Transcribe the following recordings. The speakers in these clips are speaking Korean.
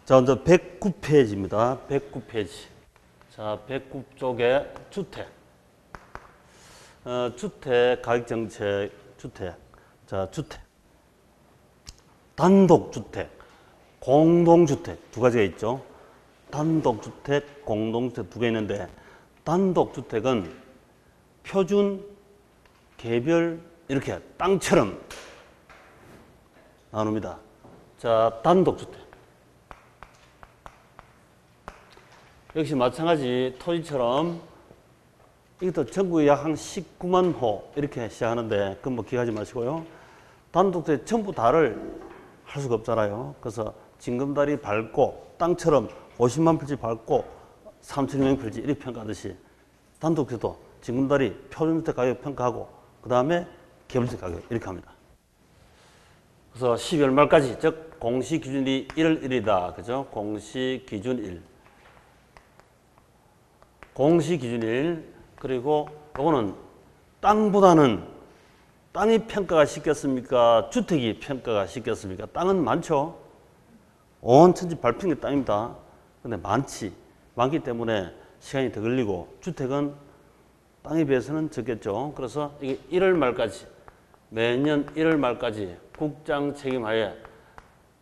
자, 먼저 109페이지입니다. 109페이지. 자, 109쪽에 주택. 주택, 가격정책, 주택. 자, 주택. 단독주택, 공동주택 두 가지가 있죠. 단독주택, 공동주택 두 개 있는데, 단독주택은 표준, 개별, 이렇게 땅처럼 나눕니다. 자, 단독주택. 역시 마찬가지 토지처럼 이것도 전국에 약 한 19만 호 이렇게 시작하는데 그건 뭐 기억하지 마시고요. 단독주택 전부 다를 할 수가 없잖아요. 그래서 징검다리 밟고 땅처럼 50만 필지 밟고 3,200 필지 이렇게 평가하듯이 단독주택도 징검다리 표준주택 가격 평가하고 그 다음에 개별주택 가격 이렇게 합니다. 그래서 12월 말까지 즉 공시기준일이 1월 1일이다. 그죠? 공시기준일. 공시기준일. 그리고 요거는 땅보다는 땅이 평가가 쉽겠습니까? 주택이 평가가 쉽겠습니까? 땅은 많죠. 온 천지 밟힌 게 땅입니다. 근데 많기 때문에 시간이 더 걸리고 주택은 땅에 비해서는 적겠죠. 그래서 이게 1월 말까지 매년 1월 말까지 국장 책임하에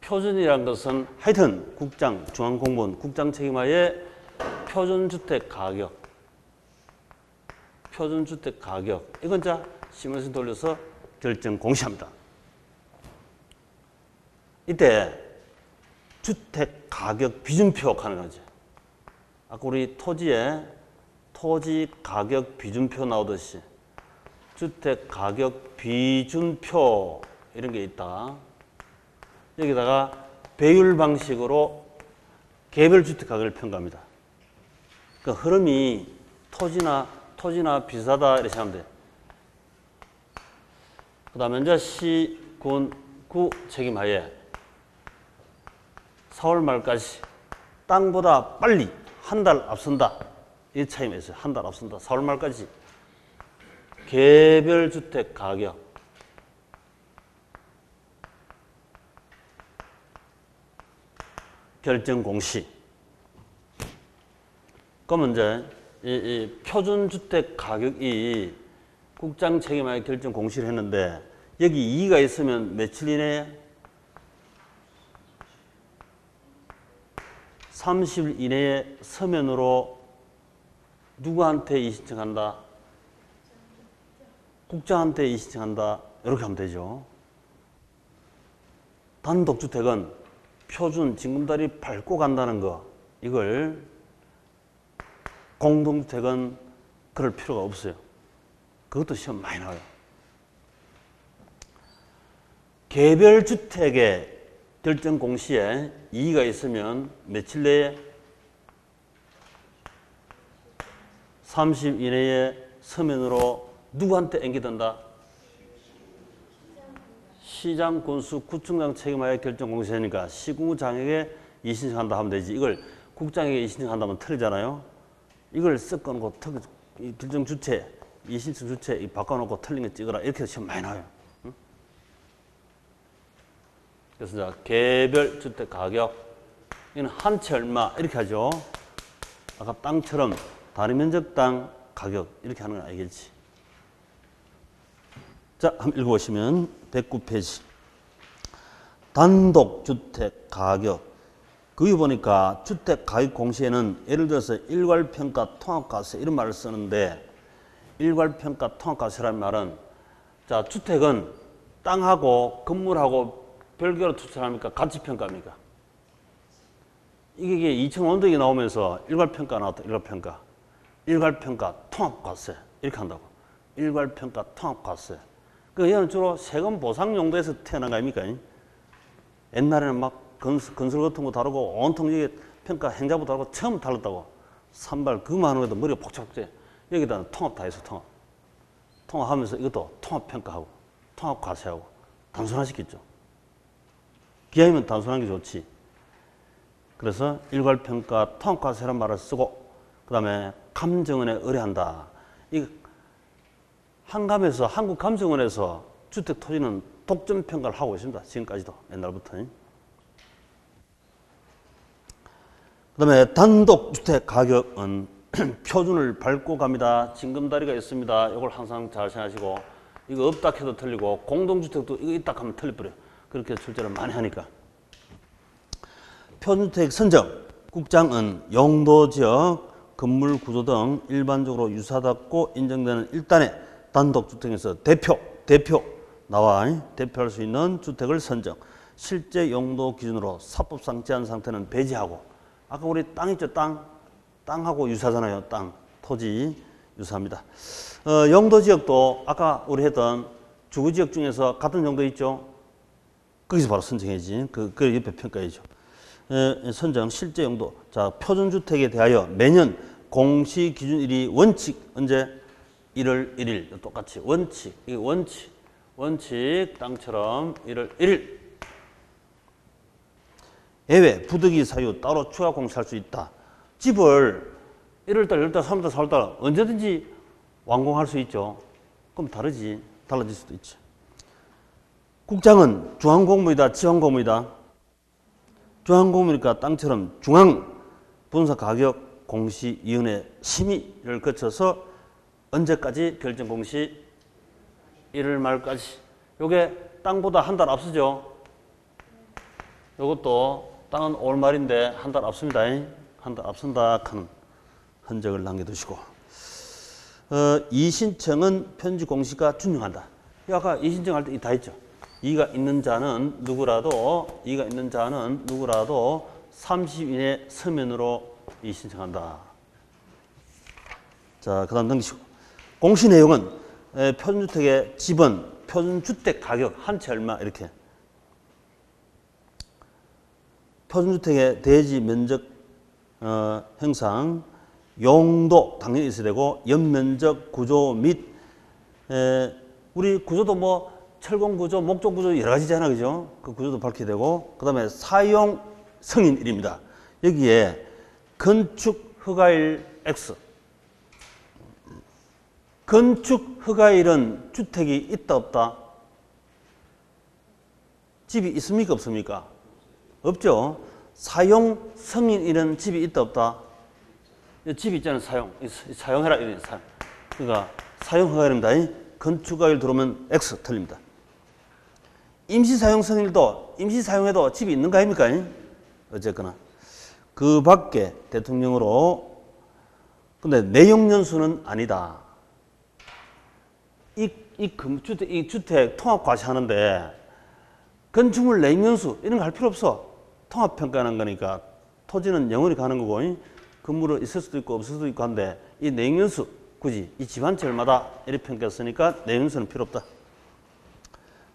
표준이라는 것은 하여튼 국장, 중앙공무원 국장 책임하에 표준주택 가격 이건 자 시뮬레이션 돌려서 결정 공시합니다. 이때 주택 가격 비준표 하는 거지. 아까 우리 토지에 토지 가격 비준표 나오듯이 주택 가격 비준표 이런 게 있다. 여기다가 배율 방식으로 개별 주택 가격을 평가합니다. 그 흐름이 토지나 비슷하다 이렇게 하면 돼. 그 다음에 이제 시, 군, 구 책임하에 4월 말까지 땅보다 빨리 한 달 앞선다. 이 차이가 있어요. 한 달 앞선다. 4월 말까지 개별 주택 가격 결정 공시. 그러면 이제 이 표준주택 가격이 국장 책임하에 결정 공시를 했는데 여기 2가 있으면 며칠 이내에 30일 이내에 서면으로 누구한테 이의신청한다? 국장한테 이의신청한다. 이렇게 하면 되죠. 단독주택은 표준 징검다리 밟고 간다는 거 이걸 공동주택은 그럴 필요가 없어요. 그것도 시험 많이 나와요. 개별주택의 결정 공시에 이의가 있으면 며칠 내에 30일 이내에 서면으로 누구한테 앵기든다? 시장, 군수, 구청장 책임하에 결정 공시하니까 시군구장에게 이의신청한다 하면 되지. 이걸 국장에게 이의신청한다면 틀리잖아요. 이걸 섞어놓고 결정 주체, 이의신청 주체 바꿔놓고 틀린 거 찍어라. 이렇게 시험 많이 나와요. 응? 그래서 자, 개별 주택 가격 이는 한 채 얼마 이렇게 하죠. 아까 땅처럼 단위 면적 땅 가격 이렇게 하는 건 알겠지. 자, 한번 읽어보시면 109페이지. 단독주택 가격. 거기 보니까 주택 가격 공시에는 예를 들어서 일괄평가 통합과세 이런 말을 쓰는데 일괄평가 통합과세라는 말은 자, 주택은 땅하고 건물하고 별개로 투자합니까? 같이 평가합니까? 이게 2005년도에 나오면서 일괄평가 나왔다. 일괄평가 통합과세 이렇게 한다고. 일괄평가 통합과세. 그 얘는 주로 세금 보상 용도에서 태어난 거 아닙니까? 옛날에는 막 건설 같은 거 다루고 온통 이게 평가 행자부 다루고 처음 달랐다고. 산발 그거만 하는 것도 머리가 복잡해. 여기다 통합 다 해서 통합. 통합하면서 이것도 통합평가하고 통합과세하고 단순화시켰죠. 기하면 단순한 게 좋지. 그래서 일괄평가 통합과세라는 말을 쓰고 그 다음에 감정원에 의뢰한다. 이 한감에서 한국감정원에서 주택 토지는 독점평가를 하고 있습니다. 지금까지도 옛날부터. 그다음에 단독주택 가격은 표준을 밟고 갑니다. 징검다리가 있습니다. 이걸 항상 잘 생각하시고, 이거 없다 해도 틀리고, 공동주택도 이거 있다 하면 틀려버려요. 그렇게 출제를 많이 하니까. 표준주택 선정, 국장은 용도지역, 건물 구조 등 일반적으로 유사하다고 인정되는 일단의 단독주택에서 대표 나와 대표할 수 있는 주택을 선정, 실제 용도 기준으로 사법상 제한 상태는 배제하고, 아까 우리 땅 있죠, 땅하고 유사하잖아요. 땅, 토지 유사합니다. 용도지역도 아까 우리 했던 주거지역 중에서 같은 용도 있죠. 거기서 바로 선정해야지. 그 옆에 평가해야죠. 선정 실제 용도. 자, 표준주택에 대하여 매년 공시기준일이 원칙 언제 1월 1일 똑같이 원칙. 이게 원칙 땅처럼 1월 1일. 예외 부득이 사유 따로 추가 공시할 수 있다. 집을 1월달, 2월달, 3월달, 4월달 언제든지 완공할 수 있죠. 그럼 달라질 수도 있지. 국장은 중앙공무이다, 지방공무이다. 중앙공무니까 땅처럼 중앙분사가격공시위원회 심의를 거쳐서 언제까지 결정공시 1월 말까지. 요게 땅보다 한 달 앞서죠. 요것도 땅은 5월 말인데 한 달 앞섭니다. 한 달 앞선다 하는 흔적을 남겨두시고, 이신청은 편지 공시가 준용한다. 아까 이신청할 때 다 했죠. 이가 있는 자는 누구라도 30일 이내 서면으로 이신청한다. 자, 그 다음 넘기시고. 공시 내용은 표준주택의 집은 표준주택 가격 한 채 얼마 이렇게. 표준주택의 대지 면적 형상, 용도 당연히 있어야 되고, 연면적 구조 및 우리 구조도 뭐 철공 구조, 목조 구조 여러 가지잖아, 그죠? 그 구조도 밝혀야 되고, 그 다음에 사용 승인일입니다. 여기에 건축 허가일 X. 건축 허가일은 주택이 있다 없다? 집이 있습니까 없습니까? 없죠. 사용 승인일은 집이 있다 없다? 집이 있잖아요. 사용해라 이런 사용. 그러니까 사용 허가일입니다. 건축 허가일 들어오면 X 틀립니다. 임시 사용 승인일도 임시 사용해도 집이 있는 거 아닙니까? 어쨌거나 그 밖에 대통령으로. 근데 내용 연수는 아니다. 이 주택 통합 과시하는데 건축물 내용 연수 이런 거 할 필요 없어. 통합 평가하는 거니까 토지는 영원히 가는 거고, 건물은 있을 수도 있고 없을 수도 있고 한데, 이 내용 연수 굳이 이 집 한 채 얼마다 이렇게 평가했으니까 내용 연수는 필요 없다.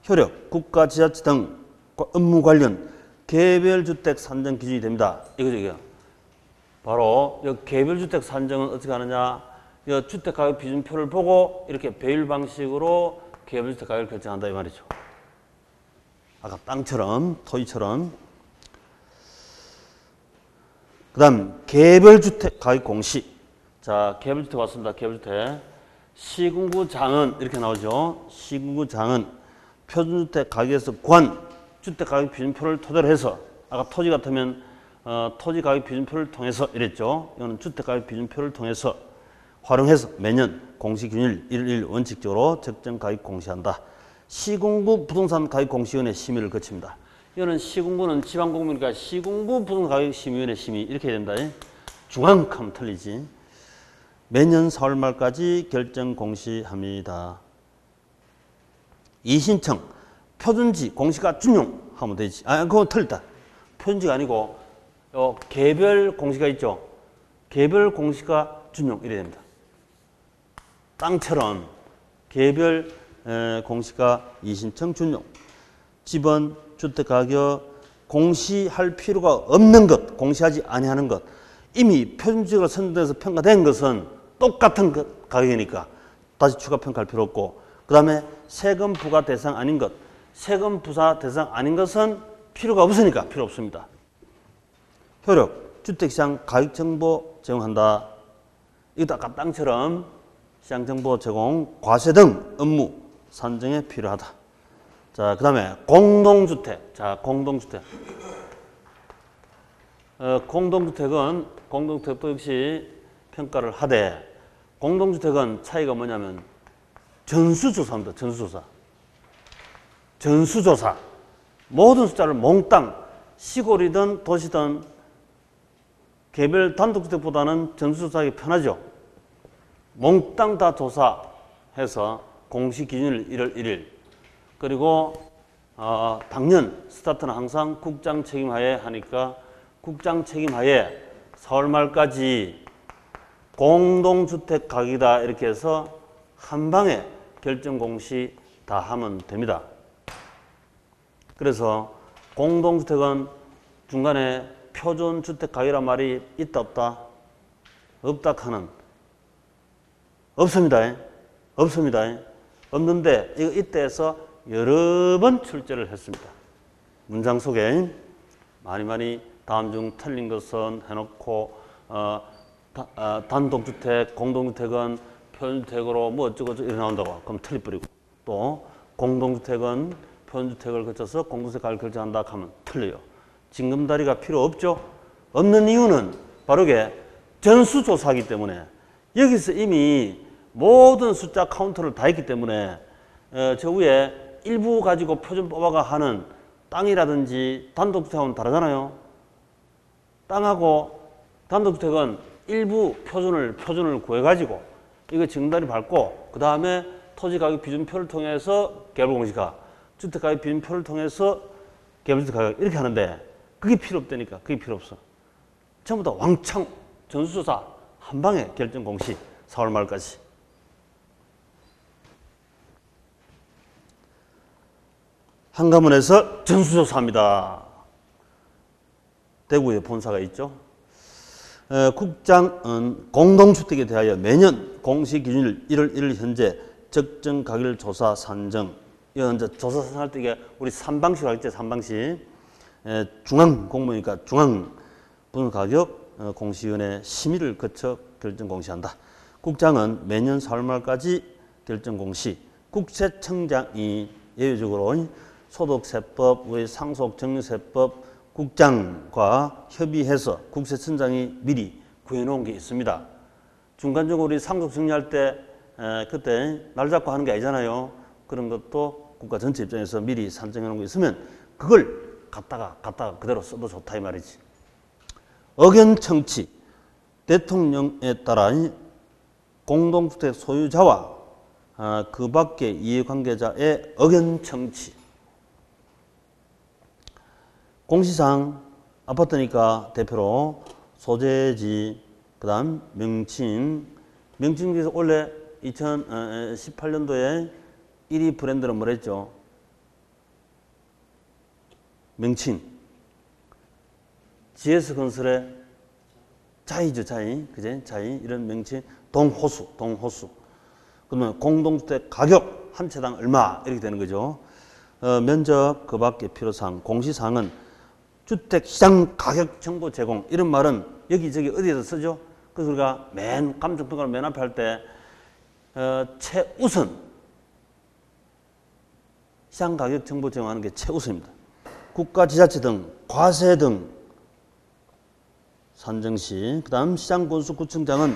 효력, 국가, 지자체 등 업무 관련 개별주택 산정 기준이 됩니다. 이거죠. 바로 이 개별주택 산정은 어떻게 하느냐? 이 주택가격 기준표를 보고 이렇게 배율 방식으로 개별주택 가격을 결정한다 이 말이죠. 아까 땅처럼, 토지처럼. 그 다음 개별주택 가격 공시. 자, 개별주택 왔습니다. 개별주택. 시군구장은 이렇게 나오죠. 시군구장은 표준주택 가격에서 구한 주택가격 기준표를 토대로 해서, 아까 토지 같으면 토지가격 기준표를 통해서 이랬죠. 이거는 주택가격 기준표를 통해서 활용해서 매년 공시기준일 1일 원칙적으로 적정가격 공시한다. 시군구 부동산 가격 공시위원회 심의를 거칩니다. 이거는 시군구는 지방공무니까 시군구 부동산 가격 심의위원회 심의 이렇게 해야 된다. 중앙하면 틀리지. 매년 4월 말까지 결정 공시합니다. 이신청 표준지 공시가 준용하면 되지. 그거 틀렸다. 표준지가 아니고 개별 공시가 있죠. 개별 공시가 준용 이래야 됩니다. 땅처럼 개별 공시가 이신청 준용. 집은 주택가격 공시할 필요가 없는 것, 공시하지 아니하는 것. 이미 표준지역으로 선정돼서 평가된 것은 똑같은 가격이니까 다시 추가 평가할 필요 없고, 그 다음에 세금 부과 대상 아닌 것, 세금 부과 대상 아닌 것은 필요가 없으니까 필요 없습니다. 효력, 주택시장 가격정보 제공한다. 이것도 아까 땅처럼 시장정보 제공, 과세 등 업무 산정에 필요하다. 자, 그 다음에 공동주택. 자, 공동주택. 공동주택도 역시 평가를 하되 공동주택은 차이가 뭐냐면 전수조사입니다. 전수조사. 모든 숫자를 몽땅 시골이든 도시든 개별 단독주택보다는 전수조사하기 편하죠. 몽땅 다 조사해서 공시기준일 1월 1일 그리고 당년 스타트는 항상 국장 책임하에 하니까 국장 책임하에 4월 말까지 공동주택 가격이다 이렇게 해서 한 방에 결정 공시 다 하면 됩니다. 그래서 공동주택은 중간에 표준주택 가격이란 말이 있다 없다? 없다 하는 없습니다. 없는데 이거 이때에서 여러 번 출제를 했습니다. 문장 속에 많이 다음 중 틀린 것은 해놓고 단독주택, 공동주택은 표준주택으로 뭐 어쩌고저쩌고 이렇게 나온다고 그럼 틀려버리고 또 공동주택은 표준주택을 거쳐서 공동주택 가격을 결정한다 하면 틀려요. 징검다리가 필요 없죠. 없는 이유는 바로 이게 전수조사이기 때문에 여기서 이미 모든 숫자 카운터를 다 했기 때문에 저 위에 일부 가지고 표준 뽑아가 하는 땅이라든지 단독주택하고는 다르잖아요. 땅하고 단독주택은 일부 표준을 구해가지고 이거 징검다리 밟고 그 다음에 토지가격 비준표를 통해서 개발공시가 주택가격 비준표를 통해서 개발주택가격 이렇게 하는데 그게 필요 없다니까. 그게 필요 없어. 전부 다 왕창 전수조사 한 방에 결정공시 4월 말까지. 한가문에서 전수조사합니다. 대구에 본사가 있죠. 국장은 공동주택에 대하여 매년 공시기준일 1월 1일 현재 적정 가격을 조사 산정. 이건 이제 조사 산정할 때 이게 우리 3방식으로 하겠죠. 3방식. 중앙 공무니까 중앙 분가격 공시위원회 심의를 거쳐 결정 공시한다. 국장은 매년 4월 말까지 결정 공시. 국세청장이 예외적으로 소득세법, 상속정리세법 국장과 협의해서 국세청장이 미리 구해놓은 게 있습니다. 중간적으로 우리 상속정리할 때 그때 날 잡고 하는 게 아니잖아요. 그런 것도 국가 전체 입장에서 미리 산정해 놓은 게 있으면 그걸 갖다가 그대로 써도 좋다 이 말이지. 의견청취. 대통령에 따라 공동주택 소유자와 그 밖의 이해관계자의 의견청취. 공시상 아파트니까 대표로 소재지, 그 다음 명칭. 명칭 중에서 원래 2018년도에 1위 브랜드는 뭐랬죠? 명칭. GS건설의 자이죠, 자이. 그제? 자이. 이런 명칭. 동호수. 그러면 공동주택 가격 한 채당 얼마 이렇게 되는 거죠. 면적 그 밖의 필요사항. 공시사항은 주택시장 가격 정보 제공. 이런 말은 여기저기 어디에서 쓰죠? 그래서 우리가 감정평가를 맨 앞에 할 때 최우선 시장 가격 정보 제공하는 게 최우선입니다. 국가 지자체 등 과세 등 산정 시, 그 다음 시장군수구청장은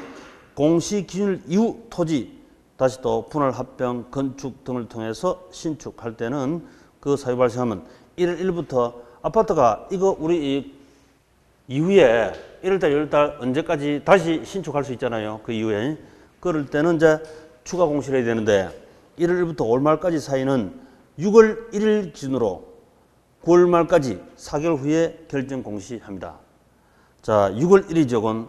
공시 기준일 이후 토지 다시 또 분할 합병 건축 등을 통해서 신축할 때는 그 사유 발생하면 1월 1일부터 아파트가 이거 우리 이후에 1월달 2월달 언제까지 다시 신축할 수 있잖아요. 그 이후에 그럴 때는 이제 추가 공시를 해야 되는데 1월 1일부터 5월 말까지 사이는 6월 1일 기준으로 9월 말까지 4개월 후에 결정 공시합니다. 자, 6월 1일 저건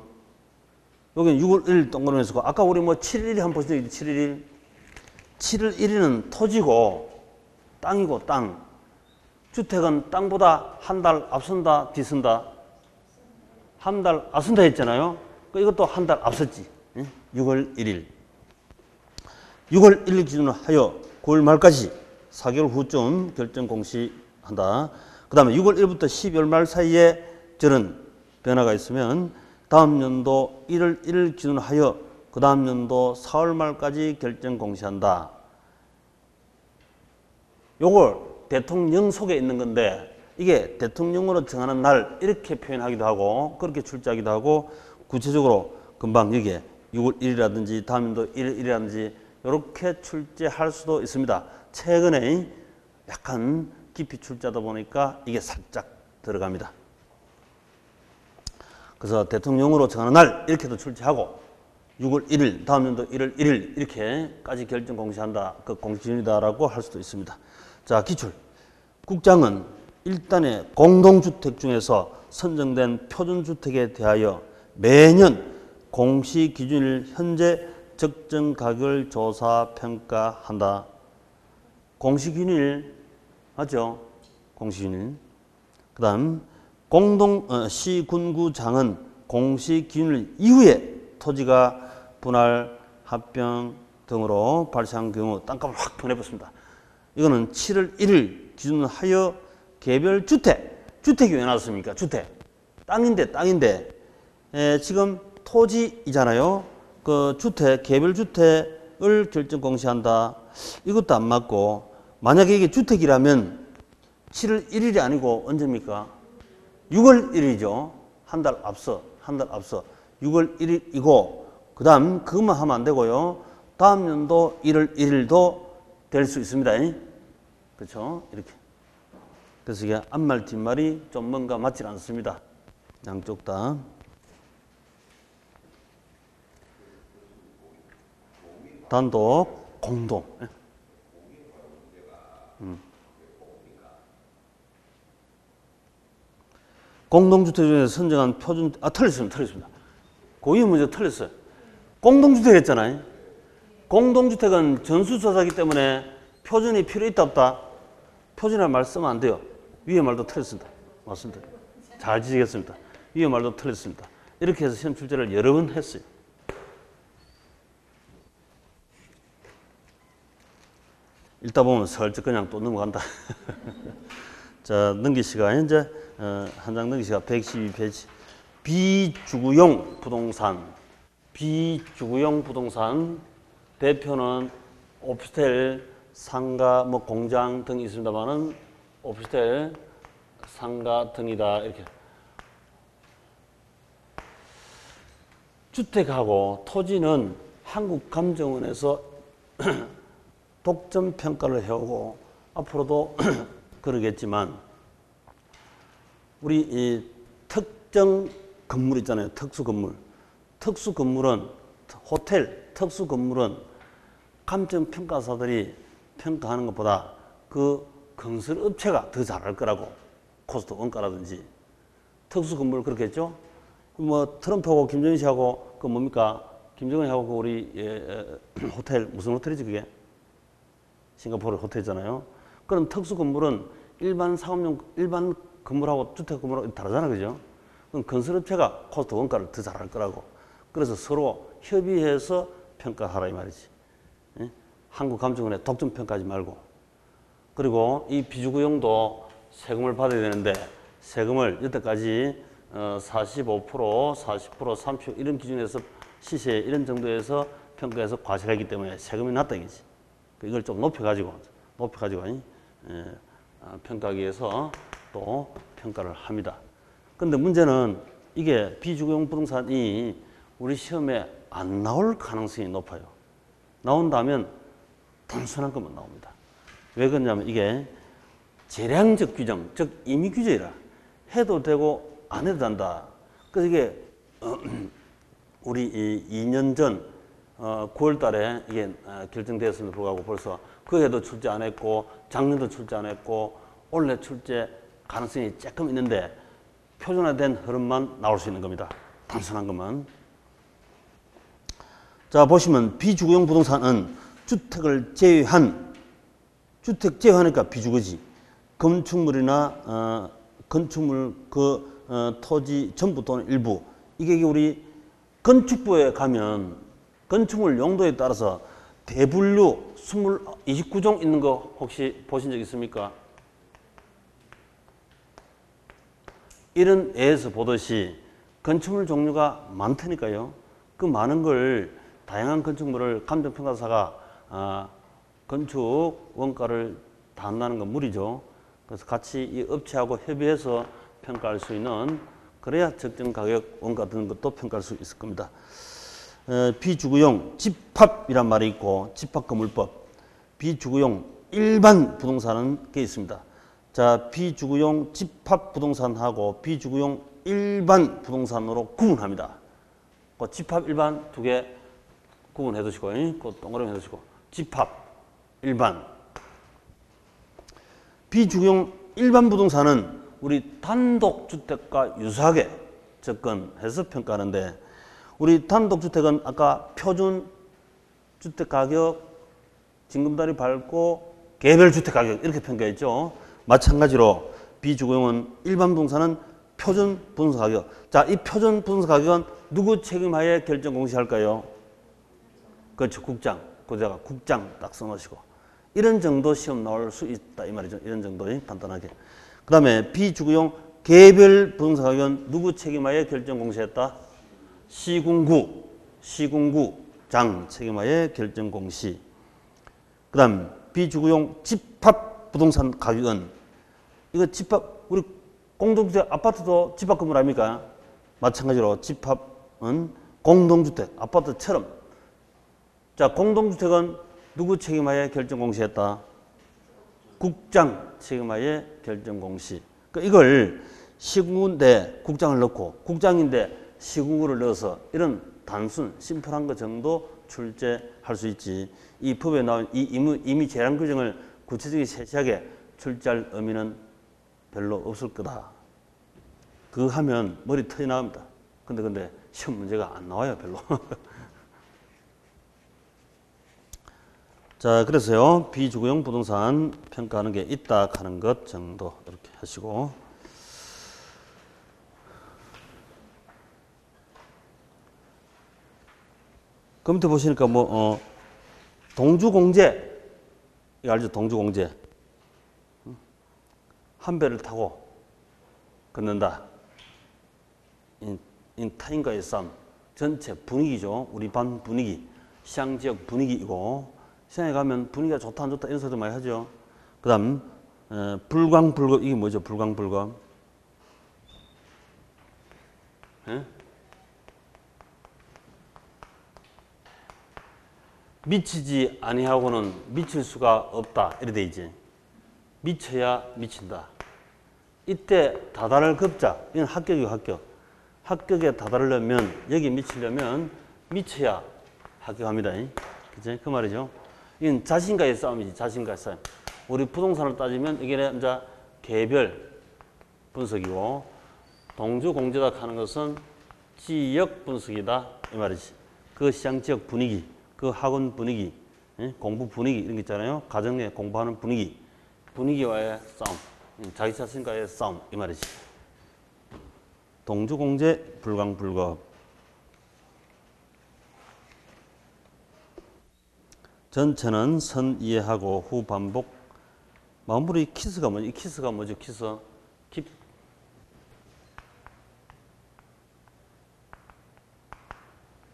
여기는 6월 1일 동그라미 쓰고 아까 우리 뭐 7일 1일 한번 보시죠. 7일 1일. 7일 1일은 토지고 땅이고 땅. 주택은 땅보다 한 달 앞선다 뒤선다? 한 달 앞선다 했잖아요. 이것도 한 달 앞섰지. 6월 1일. 6월 1일 기준으로 하여 9월 말까지 4개월 후쯤 결정 공시한다. 그 다음에 6월 1일부터 12월 말 사이에 저런 변화가 있으면 다음 연도 1월 1일 기준으로 하여 그 다음 연도 4월 말까지 결정 공시한다. 요걸 대통령 속에 있는 건데 이게 대통령으로 정하는 날 이렇게 표현하기도 하고 그렇게 출제하기도 하고 구체적으로 금방 여기에 6월 1일이라든지 다음 연도 1일 1일이라든지 이렇게 출제할 수도 있습니다. 최근에 약간 깊이 출제하다 보니까 이게 살짝 들어갑니다. 그래서 대통령으로 정하는 날 이렇게도 출제하고 6월 1일, 다음 연도 1월 1일 이렇게까지 결정 공시한다. 그 공시이다라고 할 수도 있습니다. 자, 기출. 국장은 일단의 공동주택 중에서 선정된 표준주택에 대하여 매년 공시기준일 현재 적정 가격을 조사 평가한다. 공시기준일 맞죠? 공시기준일. 그 다음 시군구장은 공시기준일 이후에 토지가 분할, 합병 등으로 발생한 경우 땅값을 확 변해봤습니다. 이거는 7월 1일 기준으로 하여 개별 주택이 왜 나왔습니까? 땅인데 지금 토지이잖아요. 그 개별 주택을 결정 공시한다. 이것도 안 맞고 만약에 이게 주택이라면 7월 1일이 아니고 언제입니까? 6월 1일이죠. 한 달 앞서 6월 1일이고 그 다음 그것만 하면 안 되고요. 다음 연도 1월 1일도 될 수 있습니다. 그렇죠? 이렇게. 그래서 이게 앞말 뒷말이 좀 뭔가 맞지 않습니다. 양쪽 다. 단독, 공동. 공동주택 중에서 선정한 표준, 틀렸습니다. 고의 문제 틀렸어요. 공동주택 했잖아요. 공동주택은 전수조사이기 때문에 표준이 필요 있다 없다? 표준이라는 말 쓰면 안 돼요. 위에 말도 틀렸습니다. 맞습니다. 잘 지지겠습니다. 위에 말도 틀렸습니다. 이렇게 해서 시험 출제를 여러 번 했어요. 읽다 보면 슬쩍 그냥 또 넘어간다. 자, 넘기시가 이제 한 장 넘기시가 112페이지. 비주구용 부동산 대표는 오피스텔, 상가, 공장 등이 있습니다만은 오피스텔, 상가 등이다. 이렇게. 주택하고 토지는 한국감정원에서 독점 평가를 해오고 앞으로도 그러겠지만 우리 이 특정 건물 있잖아요. 특수건물은 호텔, 특수건물은 감정평가사들이 평가하는 것보다 그 건설업체가 더 잘할 거라고. 코스트 원가라든지. 특수건물 그렇게 했죠. 뭐 트럼프하고 김정은 씨하고 그 뭡니까? 김정은하고 그 우리 호텔 무슨 호텔이지 그게? 싱가포르 호텔이잖아요. 그런 특수건물은 일반 건물하고 주택건물하고 다르잖아요. 그죠? 그럼 건설업체가 코스트 원가를 더 잘할 거라고. 그래서 서로 협의해서 평가하라 이 말이지. 예? 한국감정원에 독점 평가하지 말고. 그리고 이 비주구용도 세금을 받아야 되는데 세금을 여태까지 45%, 40%, 30% 이런 기준에서 시세 이런 정도에서 평가해서 과세하기 때문에 세금이 낮다 이거지. 이걸 좀 높여가지고 평가하기 위해서 또 평가를 합니다. 그런데 문제는 이게 비주거용 부동산이 우리 시험에 안 나올 가능성이 높아요. 나온다면 단순한 것만 나옵니다. 왜 그러냐면 이게 재량적 규정, 즉 임의 규제라. 해도 되고 안 해도 된다. 그래서 이게 우리 2년 전 9월 달에 이게 결정되었음에도 불구하고 벌써 그 해도 출제 안 했고 작년도 출제 안 했고 올해 출제 가능성이 조금 있는데 표준화된 흐름만 나올 수 있는 겁니다. 단순한 것만. 자, 보시면 비주거용 부동산은 주택을 제외한, 주택 제외하니까 비주거지. 건축물이나 건축물 토지 전부 또는 일부. 이게 우리 건축부에 가면 건축물 용도에 따라서 대분류 29종 있는 거 혹시 보신 적 있습니까? 이런 애에서 보듯이 건축물 종류가 많다니까요. 그 많은 걸 다양한 건축물을 감정평가사가 건축 원가를 다 한다는 건 무리죠. 그래서 같이 이 업체하고 협의해서 평가할 수 있는, 그래야 적정 가격 원 같은 것도 평가할 수 있을 겁니다. 비주거용 집합이란 말이 있고 집합건물법, 비주거용 일반 부동산은 게 있습니다. 자, 비주거용 집합 부동산하고 비주거용 일반 부동산으로 구분합니다. 그 집합 일반 두 개 구분해 두시고, 그 동그라미 해 두시고, 집합 일반. 비주거용 일반 부동산은 우리 단독주택과 유사하게 접근해서 평가하는데, 우리 단독주택은 아까 표준 주택 가격, 징검다리 밟고 개별 주택 가격 이렇게 평가했죠. 마찬가지로 비주거용은 일반 부동산은 표준 부동산 가격. 자, 이 표준 부동산 가격은 누구 책임하에 결정 공시할까요? 그렇죠. 국장. 거기다가 국장 딱 써놓으시고. 이런 정도 시험 나올 수 있다 이 말이죠. 이런 정도 간단하게. 그 다음에 비주거용 개별 부동산 가격은 누구 책임하에 결정 공시했다? 시군구, 시군구장 책임하에 결정 공시. 그 다음 비주거용 집합 부동산 가격은, 이거 집합, 우리 공동주택 아파트도 집합 건물 아닙니까? 마찬가지로 집합은 공동주택 아파트처럼. 자, 공동주택은 누구 책임하에 결정 공시했다? 국장 책임하에 결정 공시. 그러니까 이걸 시군구인데 국장을 넣고, 국장인데 시군구를 넣어서 이런 단순 심플한 것 정도 출제할 수 있지. 이 법에 나온 이 임의 재량 규정을 구체적인 세세하게 출제할 의미는 별로 없을 거다. 그거 하면 머리 터져 나갑니다. 근데 시험 문제가 안 나와요, 별로. 자, 그래서요, 비주거용 부동산 평가하는 게 있다 하는 것 정도 이렇게 하시고. 그 밑에 보시니까 동주공제, 이거 알죠? 동주공제. 한 배를 타고 걷는다. 타인과의 싸움. 전체 분위기죠. 우리 반 분위기. 시장 지역 분위기이고, 시장에 가면 분위기가 좋다 안 좋다 이런 소리도 많이 하죠. 그 다음 불광불급. 이게 뭐죠? 불광불급. 예? 미치지 아니하고는 미칠 수가 없다 이래 돼 있지. 미쳐야 미친다. 이때 다다를 급자, 이건 합격이고 합격. 합격에 다다르려면, 여기 미치려면 미쳐야 합격합니다. 그치? 그 말이죠. 이건 자신과의 싸움이지. 자신과의 싸움. 우리 부동산을 따지면 이게 이제 개별 분석이고, 동주공제다 하는 것은 지역 분석이다 이 말이지. 그 시장 지역 분위기, 그 학원 분위기, 공부 분위기 이런 게 있잖아요. 가정에 공부하는 분위기, 분위기와의 싸움, 자기 자신과의 싸움 이 말이지. 동주공제 불광불급. 전체는 선 이해하고 후 반복. 마무리 키스가 뭐지? 이 키스가 뭐죠? 키스.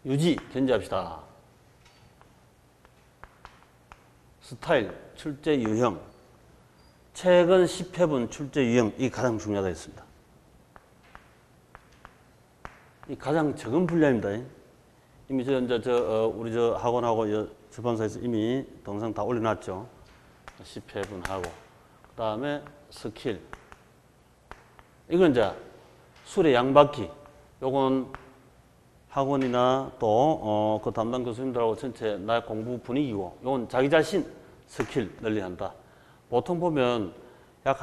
유지 견제합시다. 스타일, 출제 유형. 최근 10회분 출제 유형, 이 가장 중요하다 했습니다. 이 가장 적은 분량입니다. 이미 우리 학원하고 출판사에서 이미 동영상 다 올려놨죠. 10회분 하고. 그 다음에 스킬. 이건 이제 술의 양바퀴. 요건 학원이나 또 그 담당 교수님들하고 전체 나의 공부 분위기고, 요건 자기 자신 스킬 늘리한다. 보통 보면 약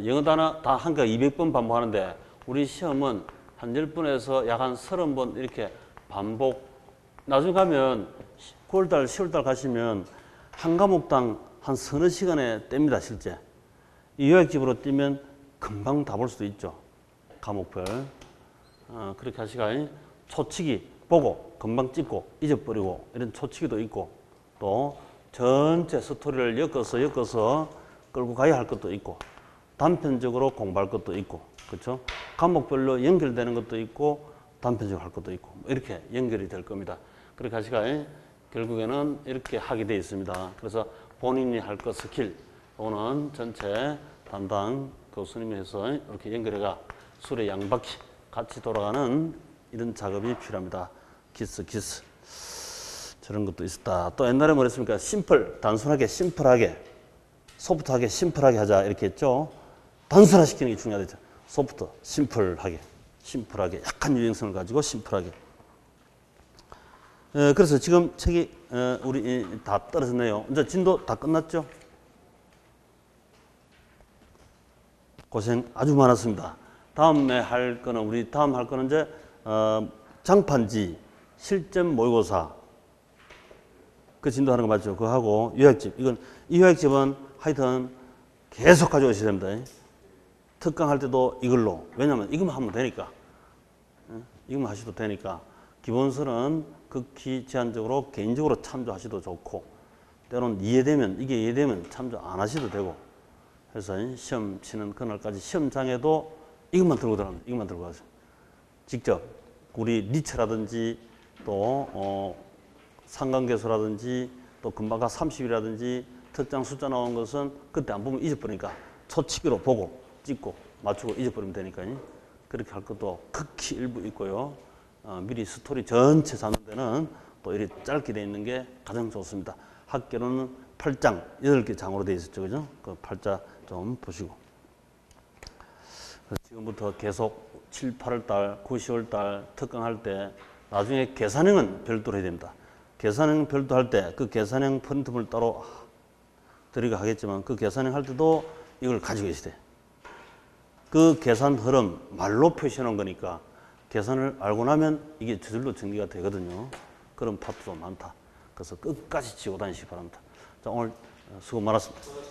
영어 단어 다 한 거 200번 반복하는데, 우리 시험은 한 10번에서 약 한 30번 이렇게 반복. 나중에 가면 9월달, 10월달 가시면 한 과목당 한 서너 시간에 뗍니다, 실제. 이 요약집으로 띄면 금방 다 볼 수도 있죠. 과목별. 그렇게 하시가 초치기 보고 금방 찍고 잊어버리고 이런 초치기도 있고, 또 전체 스토리를 엮어서 끌고 가야 할 것도 있고, 단편적으로 공부할 것도 있고, 그렇죠? 과목별로 연결되는 것도 있고 단편적으로 할 것도 있고, 이렇게 연결이 될 겁니다. 그렇게 하시가 결국에는 이렇게 하게 되어 있습니다. 그래서 본인이 할 것 스킬, 또는 전체 담당 교수님이 해서 이렇게 연결해가 술의 양바퀴 같이 돌아가는 이런 작업이 필요합니다. 기스. 저런 것도 있었다. 또 옛날에 뭐랬습니까? 심플, 단순하게, 심플하게, 소프트하게, 심플하게 하자. 이렇게 했죠. 단순화시키는 게 중요하죠. 소프트, 심플하게, 약한 유행성을 가지고 심플하게. 그래서 지금 책이 우리 다 떨어졌네요. 이제 진도 다 끝났죠? 고생 아주 많았습니다. 다음에 할 거는 우리 다음 할 거는 이제 장판지, 실전 모의고사 그 진도하는 거 맞죠? 그거 하고 요약집 이 요약집은 하여튼 계속 가져오셔야 됩니다. 특강 할 때도 이걸로 왜냐하면 이것만 하면 되니까 이것만 하셔도 되니까 기본서는 극히 제한적으로 개인적으로 참조하셔도 좋고 때로는 이게 이해되면 참조 안 하셔도 되고 그래서 시험 치는 그날까지 시험장에도 이것만 들고 들어갑니다. 이것만 들고 가세요. 직접 우리 니체라든지 또 상관계수라든지 또 금방가 30이라든지 특정 숫자 나온 것은 그때 안 보면 잊어버리니까 초치기로 보고 찍고 맞추고 잊어버리면 되니까요. 그렇게 할 것도 극히 일부 있고요. 미리 스토리 전체 잡는 데는 또 이렇게 짧게 돼 있는 게 가장 좋습니다. 학교는 8장, 8개 장으로 되어 있었죠. 그죠? 그 8자 좀 보시고. 지금부터 계속 7, 8월 달, 9, 10월 달 특강할 때 나중에 계산형은 별도로 해야 됩니다. 계산형 별도 할 때 그 계산형 프린트물 따로 드리고 하겠지만 그 계산형 할 때도 이걸 가지고 계시대. 그 계산 흐름 말로 표시해 놓은 거니까 계산을 알고 나면 이게 저절로 정리가 되거든요. 그런 파트도 많다. 그래서 끝까지 지고 다니시기 바랍니다. 자, 오늘 수고 많았습니다.